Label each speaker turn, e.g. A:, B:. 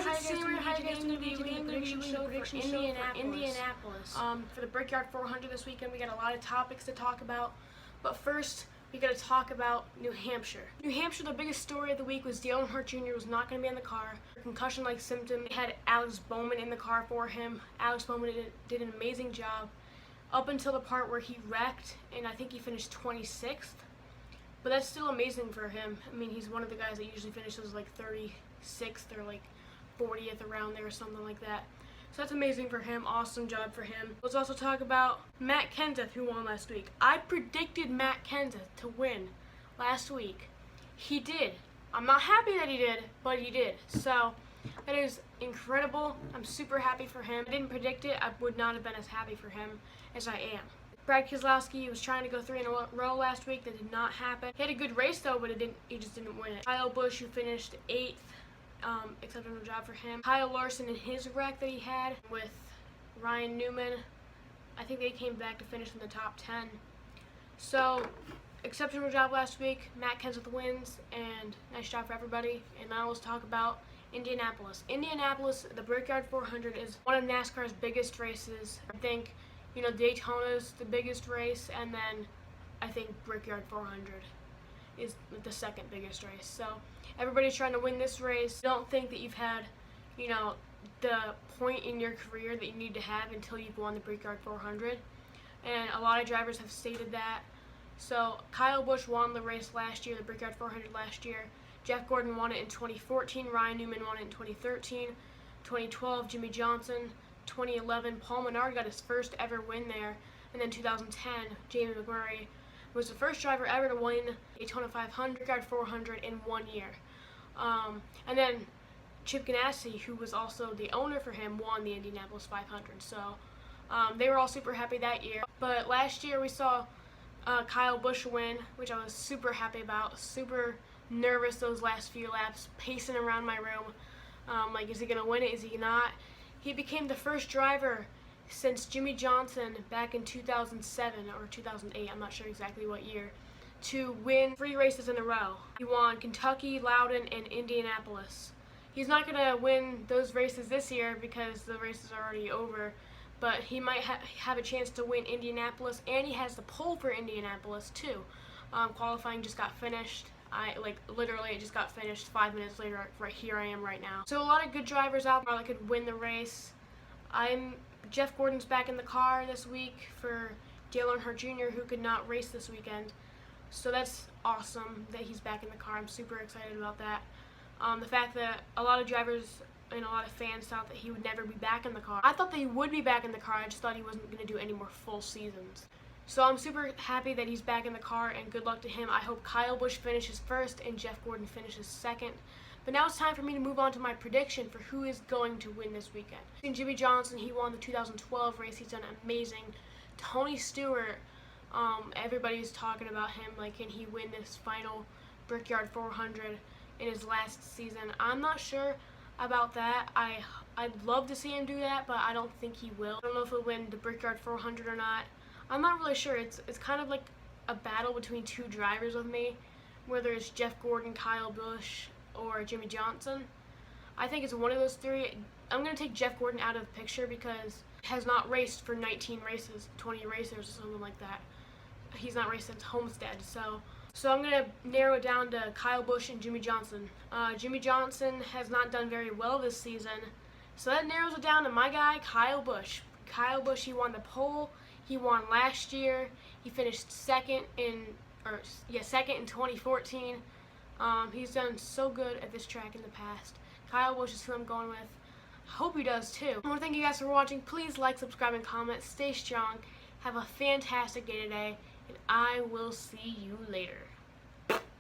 A: guys, it's Samuel. How you guys doing? Today I'm going to be doing a prediction show for Indianapolis. For the Brickyard 400 this weekend, we got a lot of topics to talk about. But first, we got to talk about New Hampshire. New Hampshire, the biggest story of the week was Dale Earnhardt Jr. was not going to be in the car. Concussion-like symptom. They had Alex Bowman in the car for him. Alex Bowman did an amazing job up until the part where he wrecked, and I think he finished 26th. But that's still amazing for him. I mean, he's one of the guys that usually finishes like 36th or like 40th around there or something like that. So that's amazing for him. Awesome job for him. Let's also talk about Matt Kenseth, who won last week. I predicted Matt Kenseth to win last week. He did. I'm not happy that he did, but he did. So that is incredible. I'm super happy for him. I didn't predict it. I would not have been as happy for him as I am. Brad Keselowski was trying to go 3 in a row last week. That did not happen. He had a good race though, but he just didn't win it. Kyle Busch, who finished 8th, exceptional job for him. Kyle Larson in his wreck that he had with Ryan Newman, I think they came back to finish in the top 10. So, exceptional job last week. Matt Kenseth wins, and nice job for everybody. And now let's talk about Indianapolis. Indianapolis, the Brickyard 400 is one of NASCAR's biggest races. I think, Daytona's the biggest race, and then I think Brickyard 400 is the second biggest race. So everybody's trying to win this race. Don't think that you've had, the point in your career that you need to have until you've won the Brickyard 400. And a lot of drivers have stated that. So Kyle Busch won the race last year, the Brickyard 400 last year. Jeff Gordon won it in 2014. Ryan Newman won it in 2013. 2012, Jimmy Johnson. 2011, Paul Menard got his first ever win there. And then 2010, Jamie McMurray was the first driver ever to win Daytona 500, Brickyard 400 in 1 year. And then Chip Ganassi, who was also the owner for him, won the Indianapolis 500. So they were all super happy that year. But last year we saw Kyle Busch win, which I was super happy about. Super nervous those last few laps, pacing around my room. Like, is he going to win it? Is he not? He became the first driver since Jimmy Johnson back in 2007 or 2008, I'm not sure exactly what year, to win 3 races in a row. He won Kentucky, Loudon, and Indianapolis. He's not going to win those races this year because the races are already over, but he might have a chance to win Indianapolis, and he has the pole for Indianapolis too. Qualifying just got finished. Literally, it just got finished 5 minutes later. Right here I am right now. So a lot of good drivers out there that could win the race. Jeff Gordon's back in the car this week for Dale Earnhardt Jr., who could not race this weekend. So that's awesome that he's back in the car. I'm super excited about that. The fact that a lot of drivers and a lot of fans thought that he would never be back in the car. I thought that he would be back in the car. I just thought he wasn't going to do any more full seasons. So I'm super happy that he's back in the car, and good luck to him. I hope Kyle Busch finishes first and Jeff Gordon finishes second. But now it's time for me to move on to my prediction for who is going to win this weekend. And Jimmy Johnson, he won the 2012 race. He's done amazing. Tony Stewart, everybody's talking about him. Like, can he win this final Brickyard 400 in his last season? I'm not sure about that. I'd love to see him do that, but I don't think he will. I don't know if he'll win the Brickyard 400 or not. I'm not really sure. It's kind of like a battle between 2 drivers with me, whether it's Jeff Gordon, Kyle Busch, or Jimmy Johnson. I think it's one of those 3. I'm going to take Jeff Gordon out of the picture because he has not raced for 19 races, 20 races or something like that. He's not raced since Homestead. So I'm going to narrow it down to Kyle Busch and Jimmy Johnson. Jimmy Johnson has not done very well this season, so that narrows it down to my guy, Kyle Busch. Kyle Busch, he won the pole. He won last year. He finished second in 2014. He's done so good at this track in the past. Kyle Busch is who I'm going with. I hope he does too. I want to thank you guys for watching. Please like, subscribe, and comment. Stay strong. Have a fantastic day today, and I will see you later.